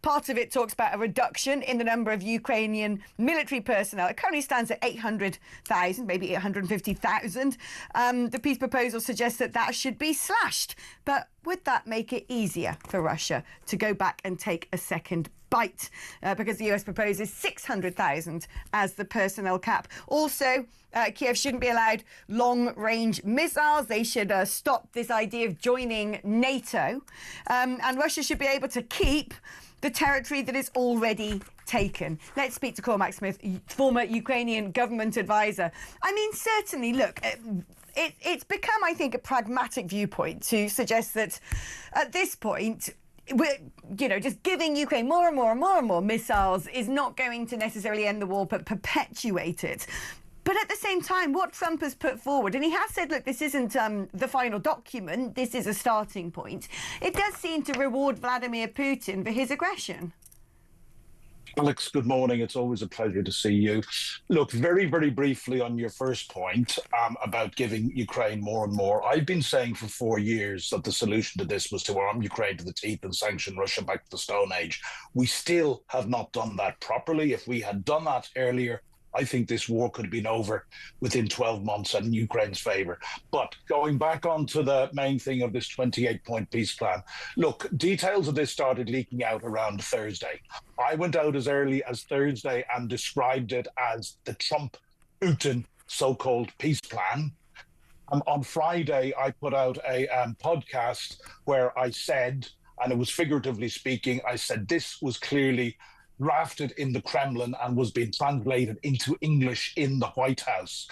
Part of it talks about a reduction in the number of Ukrainian military personnel. It currently stands at 800,000, maybe 850,000. The peace proposal suggests that that should be slashed. But would that make it easier for Russia to go back and take a second bite? Because the US proposes 600,000 as the personnel cap. Also, Kiev shouldn't be allowed long-range missiles. They should stop this idea of joining NATO. And Russia should be able to keep the territory that is already taken. Let's speak to Cormac Smith, former Ukrainian government advisor. I mean, certainly, look, it's become, I think, a pragmatic viewpoint to suggest that at this point, we're, just giving Ukraine more and more and more and more missiles is not going to necessarily end the war, but perpetuate it. But at the same time, what Trump has put forward, and he has said, look, this isn't the final document, this is a starting point. It does seem to reward Vladimir Putin for his aggression. Alex, good morning. It's always a pleasure to see you. Look, very, very briefly on your first point about giving Ukraine more and more. I've been saying for 4 years that the solution to this was to arm Ukraine to the teeth and sanction Russia back to the Stone Age. We still have not done that properly. If we had done that earlier, I think this war could have been over within 12 months in Ukraine's favour. But going back onto the main thing of this 28-point peace plan, look, details of this started leaking out around Thursday. I went out as early as Thursday and described it as the Trump-Putin so-called peace plan. On Friday, I put out a podcast where I said, and it was figuratively speaking, I said this was clearly drafted in the Kremlin and was being translated into English in the White House.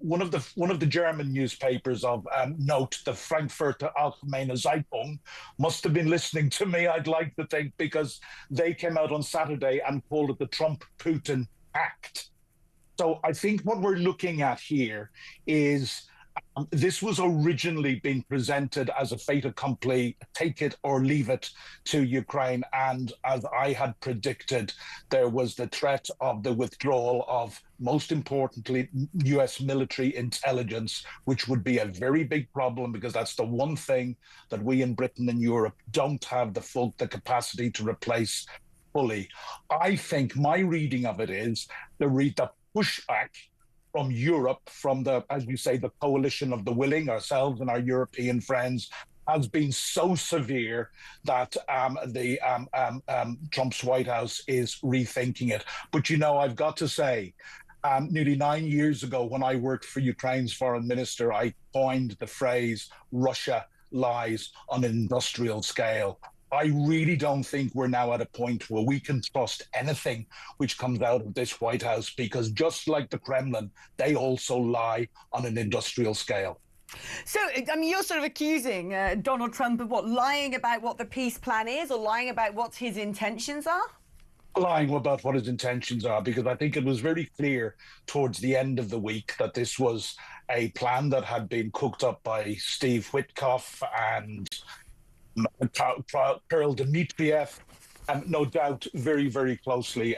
One of the German newspapers of note, the Frankfurter Allgemeine Zeitung, must have been listening to me, I'd like to think, because they came out on Saturday and called it the Trump-Putin Pact. So I think what we're looking at here is this was originally being presented as a fait accompli, take it or leave it to Ukraine. And as I had predicted, there was the threat of the withdrawal of, most importantly, US military intelligence, which would be a very big problem because that's the one thing that we in Britain and Europe don't have the capacity to replace fully. I think my reading of it is the pushback from Europe, from the, as you say, the coalition of the willing, ourselves and our European friends, has been so severe that Trump's White House is rethinking it. But, I've got to say, nearly 9 years ago, when I worked for Ukraine's foreign minister, I coined the phrase, Russia lies on an industrial scale. I really don't think we're now at a point where we can trust anything which comes out of this White House, because just like the Kremlin, they also lie on an industrial scale. So, you're sort of accusing Donald Trump of lying about what the peace plan is, or lying about what his intentions are? Lying about what his intentions are, because I think it was very clear towards the end of the week that this was a plan that had been cooked up by Steve Witkoff and Kirill Dmitriev, no doubt very, very closely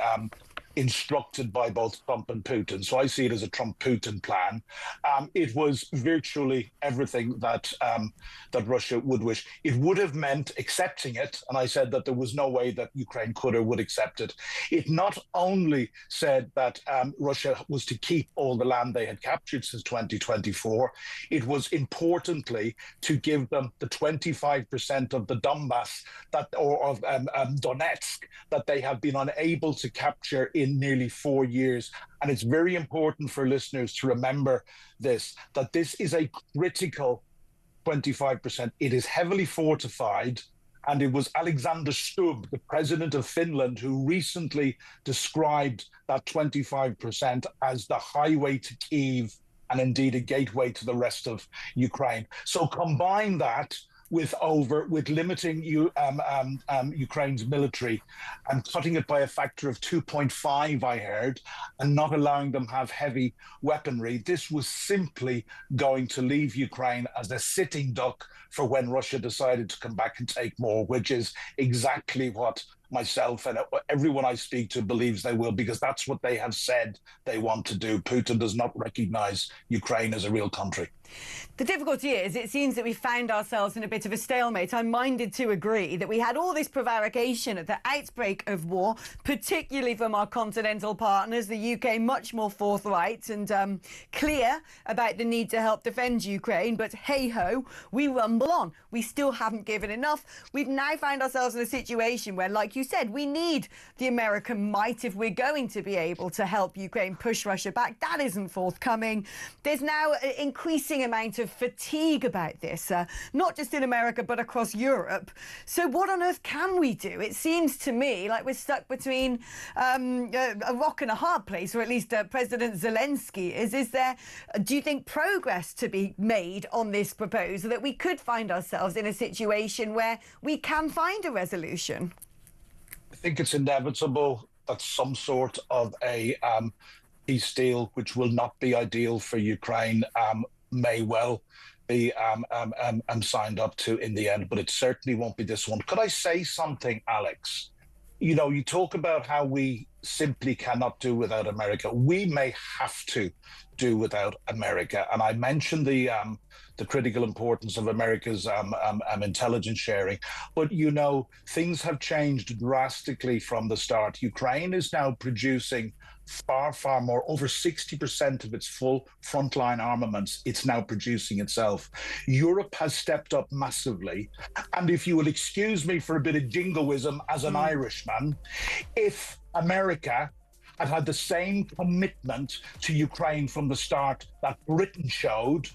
instructed by both Trump and Putin. So I see it as a Trump-Putin plan. It was virtually everything that Russia would wish. It would have meant accepting it, and I said that there was no way that Ukraine could or would accept it. It not only said that Russia was to keep all the land they had captured since 2024, it was importantly to give them the 25% of the Donbass or of Donetsk that they have been unable to capture in nearly 4 years. And it's very important for listeners to remember this, that this is a critical 25%. It is heavily fortified. And it was Alexander Stubb, the president of Finland, who recently described that 25% as the highway to Kyiv and indeed a gateway to the rest of Ukraine. So combine that with limiting Ukraine's military and cutting it by a factor of 2.5, I heard, and not allowing them have heavy weaponry. This was simply going to leave Ukraine as a sitting duck for when Russia decided to come back and take more, which is exactly what myself and everyone I speak to believes they will, because that's what they have said they want to do. Putin does not recognize Ukraine as a real country. The difficulty is, it seems that we found ourselves in a bit of a stalemate. I'm minded to agree that we had all this prevarication at the outbreak of war, particularly from our continental partners, the UK much more forthright and clear about the need to help defend Ukraine. But hey-ho, we rumble on. We still haven't given enough. We've now found ourselves in a situation where, like you said, we need the American might if we're going to be able to help Ukraine push Russia back. That isn't forthcoming. There's now an increasing amount of fatigue about this, not just in America, but across Europe. So what on earth can we do? It seems to me like we're stuck between a rock and a hard place, or at least President Zelensky is. Is there, do you think, progress to be made on this proposal, that we could find ourselves in a situation where we can find a resolution? I think it's inevitable that some sort of a peace deal, which will not be ideal for Ukraine, may well be signed up to in the end, but it certainly won't be this one. Could I say something, Alex? You know, you talk about how we simply cannot do without America. We may have to do without America. And I mentioned the critical importance of America's intelligence sharing. But, you know, things have changed drastically from the start. Ukraine is now producing far more, over 60% of its full frontline armaments. It's now producing itself. Europe has stepped up massively. And if you will excuse me for a bit of jingoism as an Irishman, if America had the same commitment to Ukraine from the start that Britain showed,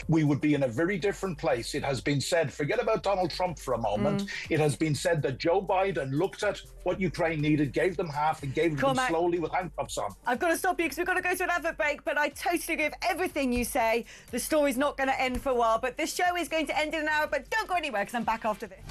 we would be in a very different place. It has been said, forget about Donald Trump for a moment, it has been said that Joe Biden looked at what Ukraine needed, gave them half and gave them slowly with handcuffs on. I've got to stop you because we've got to go to an advert break, but I totally agree with everything you say. The story's not going to end for a while, but this show is going to end in an hour, but don't go anywhere because I'm back after this.